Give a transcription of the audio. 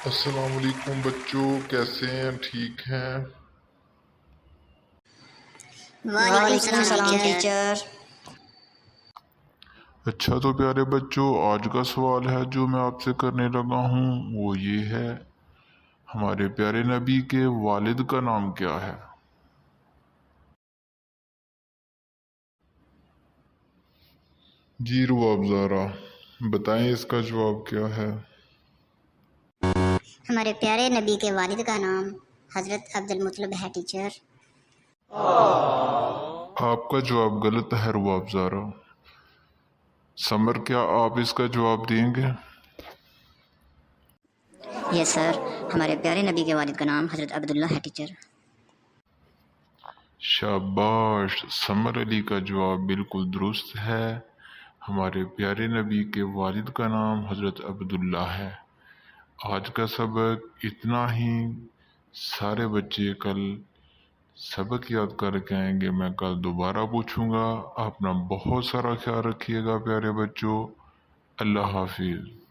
السلام علیکم بچوں، کیسے ہیں؟ ٹھیک ہیں؟ وعلیکم السلام ٹیچر۔ اچھا تو پیارے بچوں، آج کا سوال ہے جو میں آپ سے کرنے لگا ہوں وہ یہ ہے، ہمارے پیارے نبی کے والد کا نام کیا ہے؟ جی رواب زارا، بتائیں اس کا جواب کیا ہے؟ ہمارے پیارے نبی کے والد کا نام حضرت عبد المطلب ہے ٹیچر۔ آپ کا جواب غلط ہے رواب زارا۔ سمر، کیا آپ اس کا جواب دیں گے؟ یس سر، ہمارے پیارے نبی کے والد کا نام حضرت عبداللہ ہے ٹیچر۔ شاباش، سمر علی کا جواب بالکل درست ہے، ہمارے پیارے نبی کے والد کا نام حضرت عبداللہ ہے۔ آج کا سبق اتنا ہی، سارے بچے کل سبق یاد کر کے آئیں گے، میں کل دوبارہ پوچھوں گا۔ اپنا بہت سارا خیال رکھیے گا پیارے بچوں، اللہ حافظ۔